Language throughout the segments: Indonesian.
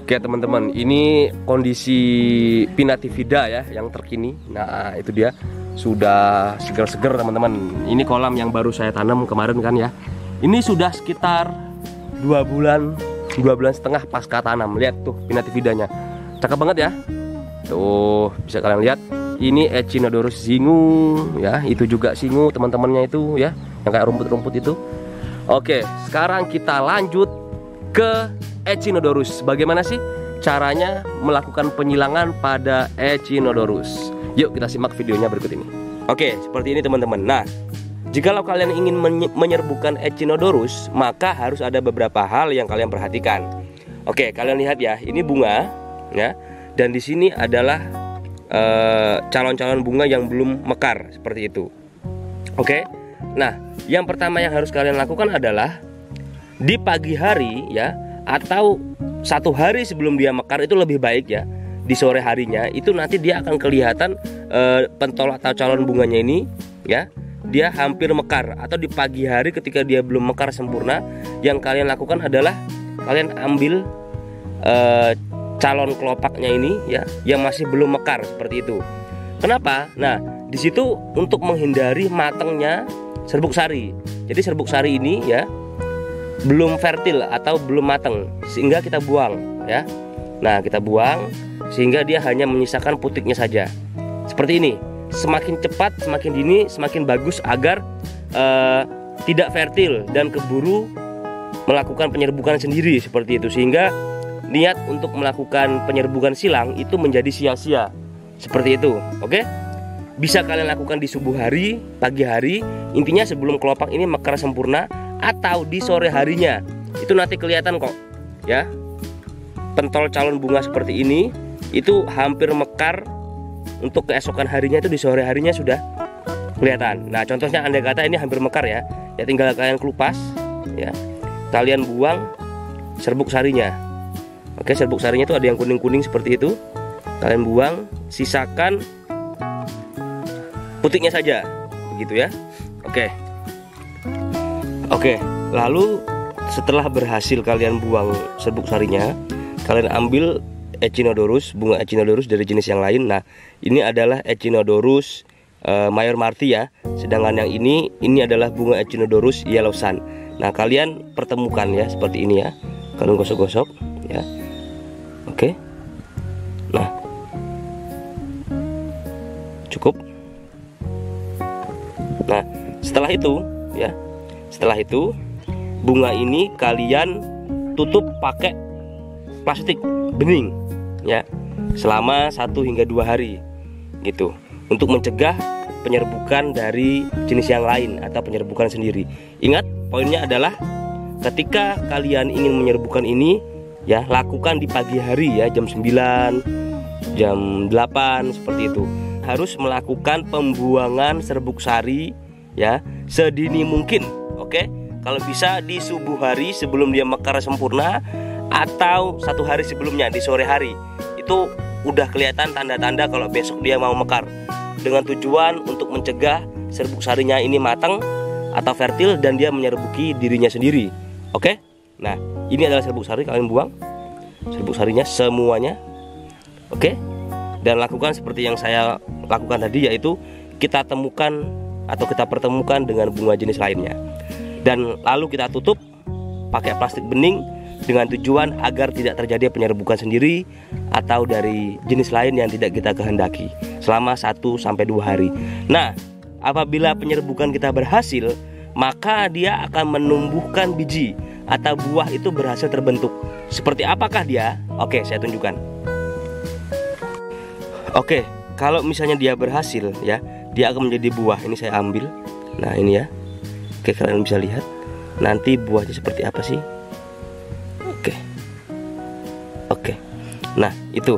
Oke teman-teman, ini kondisi Pinnatifida ya yang terkini. Nah itu dia sudah seger-seger teman-teman. Ini kolam yang baru saya tanam kemarin kan ya. Ini sudah sekitar 2 bulan setengah pasca tanam. Lihat tuh Pinnatifidanya, cakep banget ya. Tuh bisa kalian lihat. Ini Echinodorus zingu ya. Itu juga singu teman-temannya itu ya, yang kayak rumput-rumput itu. Oke, sekarang kita lanjut ke Echinodorus. Bagaimana sih caranya melakukan penyilangan pada Echinodorus? Yuk kita simak videonya berikut ini. Oke, seperti ini teman-teman. Nah, jikalau kalian ingin menyerbukan Echinodorus, maka harus ada beberapa hal yang kalian perhatikan. Oke, kalian lihat ya, ini bunga ya, dan di sini adalah calon-calon bunga yang belum mekar seperti itu. Oke, nah yang pertama yang harus kalian lakukan adalah di pagi hari ya, atau 1 hari sebelum dia mekar itu lebih baik ya. Di sore harinya itu nanti dia akan kelihatan pentol atau calon bunganya ini ya, dia hampir mekar. Atau di pagi hari ketika dia belum mekar sempurna, yang kalian lakukan adalah kalian ambil calon kelopaknya ini ya, yang masih belum mekar seperti itu. Kenapa? Nah, di situ untuk menghindari matangnya serbuk sari. Jadi serbuk sari ini ya belum fertil atau belum matang, sehingga kita buang ya. Nah, kita buang sehingga dia hanya menyisakan putiknya saja. Seperti ini. Semakin cepat, semakin dini, semakin bagus agar tidak fertil dan keburu melakukan penyerbukan sendiri seperti itu, sehingga niat untuk melakukan penyerbukan silang itu menjadi sia-sia. Seperti itu. Oke? Bisa kalian lakukan di subuh hari, pagi hari, intinya sebelum kelopak ini mekar sempurna, atau di sore harinya. Itu nanti kelihatan kok ya, pentol calon bunga seperti ini itu hampir mekar. Untuk keesokan harinya itu di sore harinya sudah kelihatan. Nah, contohnya andai kata ini hampir mekar ya, ya tinggal kalian kelupas ya, kalian buang serbuk sarinya. Oke, serbuk sarinya itu ada yang kuning-kuning seperti itu, kalian buang, sisakan putiknya saja begitu ya. Oke, lalu setelah berhasil kalian buang serbuk sarinya, kalian ambil Echinodorus, bunga Echinodorus dari jenis yang lain. Nah, ini adalah Echinodorus Mayor Marti ya. Sedangkan yang ini adalah bunga Echinodorus Yellow Sun. Nah, kalian pertemukan ya seperti ini ya. Kalian gosok-gosok ya. Oke. Nah, cukup. Nah, setelah itu ya, setelah itu bunga ini kalian tutup pakai plastik bening ya, selama 1 hingga 2 hari gitu, untuk mencegah penyerbukan dari jenis yang lain atau penyerbukan sendiri. Ingat, poinnya adalah ketika kalian ingin menyerbukan ini ya, lakukan di pagi hari ya, jam 9, jam 8 seperti itu. Harus melakukan pembuangan serbuk sari ya sedini mungkin. Oke, kalau bisa di subuh hari sebelum dia mekar sempurna, atau 1 hari sebelumnya di sore hari. Itu udah kelihatan tanda-tanda kalau besok dia mau mekar, dengan tujuan untuk mencegah serbuk sarinya ini matang atau fertil dan dia menyerbuki dirinya sendiri. Oke, nah ini adalah serbuk sari, kalian buang serbuk sarinya semuanya. Oke, dan lakukan seperti yang saya lakukan tadi, yaitu kita temukan atau kita pertemukan dengan bunga jenis lainnya, dan lalu kita tutup pakai plastik bening dengan tujuan agar tidak terjadi penyerbukan sendiri atau dari jenis lain yang tidak kita kehendaki selama 1 sampai 2 hari. Nah, apabila penyerbukan kita berhasil, maka dia akan menumbuhkan biji atau buah itu berhasil terbentuk. Seperti apakah dia? Oke, saya tunjukkan. Oke, kalau misalnya dia berhasil ya, dia akan menjadi buah. Ini saya ambil. Nah, ini ya. Oke, kalian bisa lihat nanti buahnya seperti apa sih. Oke. Nah, itu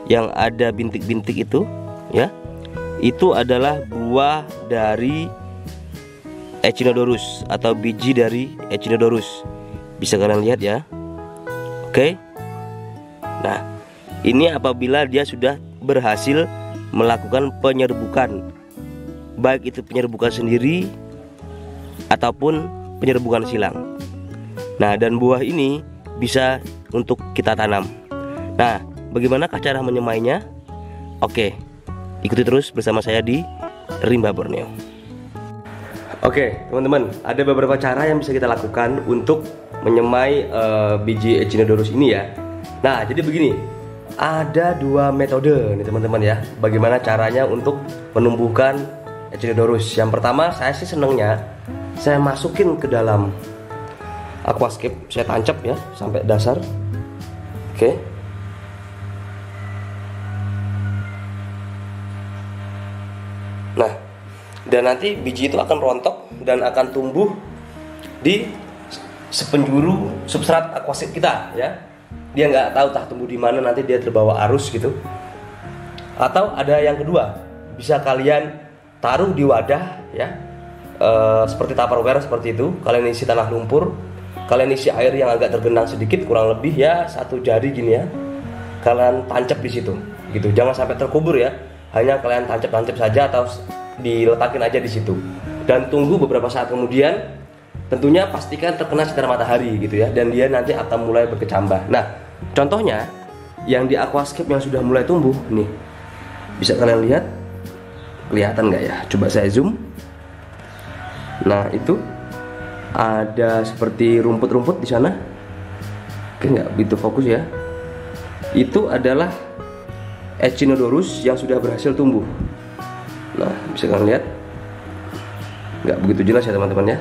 yang ada bintik-bintik itu ya, itu adalah buah dari Echinodorus atau biji dari Echinodorus. Bisa kalian lihat ya. Oke. Nah, ini apabila dia sudah berhasil melakukan penyerbukan, baik itu penyerbukan sendiri ataupun penyerbukan silang. Nah, dan buah ini bisa untuk kita tanam. Nah, bagaimanakah cara menyemainya? Oke, ikuti terus bersama saya di Rimba Borneo. Oke, teman-teman, ada beberapa cara yang bisa kita lakukan untuk menyemai biji Echinodorus ini ya. Nah, jadi begini, ada dua metode nih teman-teman ya, bagaimana caranya untuk menumbuhkan Echinodorus. Yang pertama, saya sih senengnya saya masukin ke dalam aquascape, saya tancap ya sampai dasar. Oke. Nah, dan nanti biji itu akan rontok dan akan tumbuh di sepenjuru substrat aquascape kita ya. Dia nggak tahu tah tumbuh di mana, nanti dia terbawa arus gitu. Atau ada yang kedua, bisa kalian taruh di wadah ya, seperti tupperware seperti itu. Kalian isi tanah lumpur, kalian isi air yang agak tergenang sedikit, kurang lebih ya 1 jari gini ya. Kalian tancap di situ gitu, jangan sampai terkubur ya. Hanya kalian tancap-tancap saja atau diletakin aja di situ. Dan tunggu beberapa saat kemudian, tentunya pastikan terkena sinar matahari gitu ya, dan dia nanti akan mulai berkecambah. Nah, contohnya yang di aquascape yang sudah mulai tumbuh nih, bisa kalian lihat, kelihatan nggak ya? Coba saya zoom. Nah, itu ada seperti rumput-rumput di sana. Oke, nggak begitu fokus ya. Itu adalah Echinodorus yang sudah berhasil tumbuh. Nah, bisa kalian lihat, nggak begitu jelas ya teman-teman ya.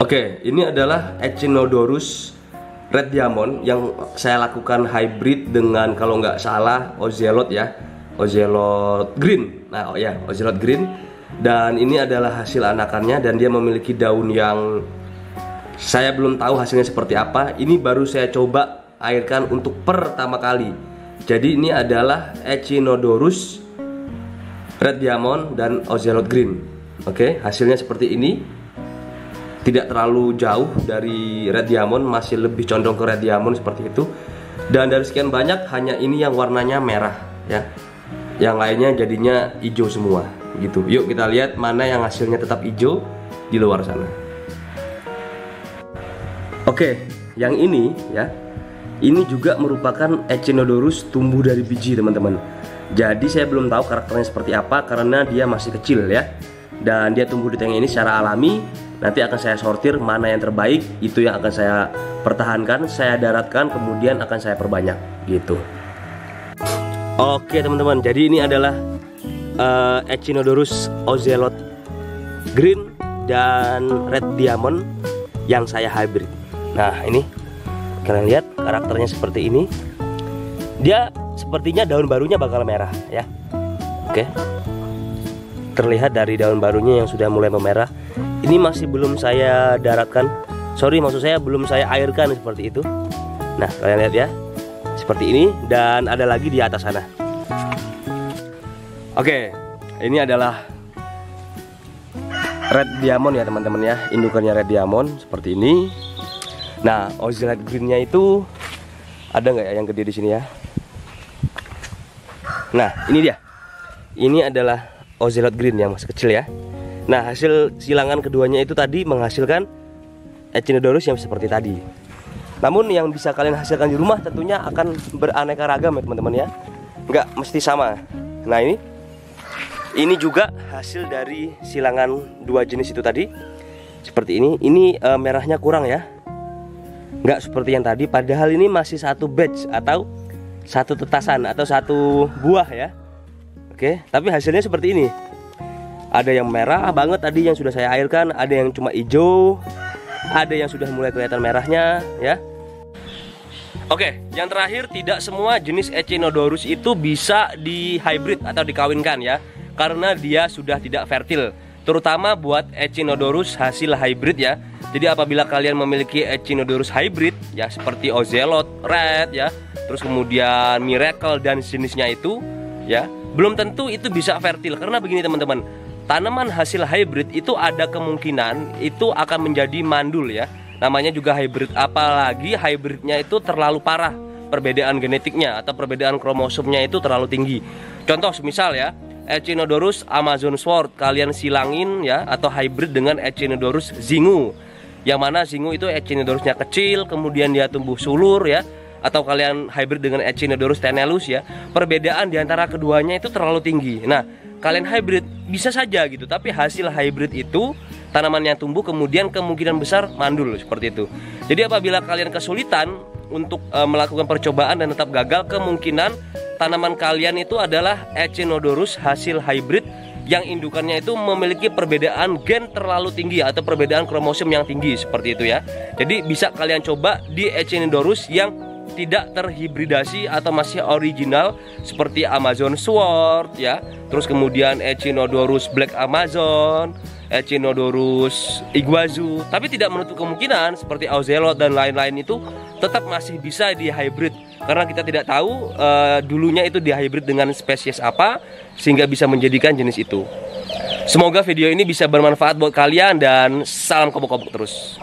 Oke, ini adalah Echinodorus Red Diamond yang saya lakukan hybrid dengan, kalau nggak salah, Ozelot ya, Ozelot Green. Nah, oh ya, Ozelot Green. Dan ini adalah hasil anakannya, dan dia memiliki daun yang saya belum tahu hasilnya seperti apa. Ini baru saya coba airkan untuk pertama kali. Jadi ini adalah Echinodorus Red Diamond dan Ozelot Green. Oke, hasilnya seperti ini. Tidak terlalu jauh dari Red Diamond, masih lebih condong ke Red Diamond seperti itu. Dan dari sekian banyak, hanya ini yang warnanya merah ya. Yang lainnya jadinya hijau semua gitu. Yuk kita lihat mana yang hasilnya tetap hijau di luar sana. Oke, yang ini ya, ini juga merupakan Echinodorus tumbuh dari biji teman-teman. Jadi saya belum tahu karakternya seperti apa karena dia masih kecil ya. Dan dia tumbuh di tank ini secara alami. Nanti akan saya sortir mana yang terbaik, itu yang akan saya pertahankan, saya daratkan, kemudian akan saya perbanyak gitu. Oke teman-teman, jadi ini adalah Echinodorus Ozelot Green dan Red Diamond yang saya hybrid. Nah, ini kalian lihat karakternya seperti ini. Dia sepertinya daun barunya bakal merah ya. Oke, terlihat dari daun barunya yang sudah mulai memerah. Ini masih belum saya daratkan, maksud saya belum saya airkan seperti itu. Nah, kalian lihat ya, seperti ini. Dan ada lagi di atas sana. Oke, ini adalah Red Diamond ya teman-teman ya, indukannya Red Diamond seperti ini. Nah, Ozelot Greennya itu ada nggak ya yang gede di sini ya? Nah, ini dia. Ini adalah Ozelot Green yang masih kecil ya. Nah, hasil silangan keduanya itu tadi menghasilkan Echinodorus yang seperti tadi. Namun yang bisa kalian hasilkan di rumah tentunya akan beraneka ragam ya teman-teman ya. Nggak mesti sama. Nah, ini juga hasil dari silangan dua jenis itu tadi. Seperti ini. Ini merahnya kurang ya. Nggak seperti yang tadi, padahal ini masih satu batch atau satu tetasan atau satu buah ya. Oke, tapi hasilnya seperti ini. Ada yang merah banget tadi yang sudah saya airkan, ada yang cuma hijau, ada yang sudah mulai kelihatan merahnya ya. Oke, yang terakhir, tidak semua jenis Echinodorus itu bisa di hybrid atau dikawinkan ya, karena dia sudah tidak fertil. Terutama buat Echinodorus hasil hybrid ya. Jadi apabila kalian memiliki Echinodorus hybrid ya, seperti Ozelot Red ya, terus kemudian Miracle dan jenisnya itu ya, belum tentu itu bisa fertil. Karena begini teman-teman, tanaman hasil hybrid itu ada kemungkinan itu akan menjadi mandul ya. Namanya juga hybrid, apalagi hybridnya itu terlalu parah, perbedaan genetiknya atau perbedaan kromosomnya itu terlalu tinggi. Contoh misal ya, Echinodorus Amazon Sword kalian silangin ya, atau hybrid dengan Echinodorus Zingu, yang mana Zingu itu Echinodorusnya kecil, kemudian dia tumbuh sulur ya, atau kalian hybrid dengan Echinodorus tenellus ya, perbedaan di antara keduanya itu terlalu tinggi. Nah, kalian hybrid bisa saja gitu, tapi hasil hybrid itu tanaman yang tumbuh kemudian kemungkinan besar mandul seperti itu. Jadi apabila kalian kesulitan untuk melakukan percobaan dan tetap gagal, kemungkinan tanaman kalian itu adalah Echinodorus hasil hybrid yang indukannya itu memiliki perbedaan gen terlalu tinggi atau perbedaan kromosom yang tinggi seperti itu ya. Jadi bisa kalian coba di Echinodorus yang tidak terhibridasi atau masih original seperti Amazon Sword ya. Terus kemudian Echinodorus Black Amazon, Echinodorus Iguazu. Tapi tidak menutup kemungkinan seperti Ocelot dan lain-lain itu tetap masih bisa di hybrid, karena kita tidak tahu dulunya itu di hybrid dengan spesies apa sehingga bisa menjadikan jenis itu. Semoga video ini bisa bermanfaat buat kalian dan salam kobok-kobok terus.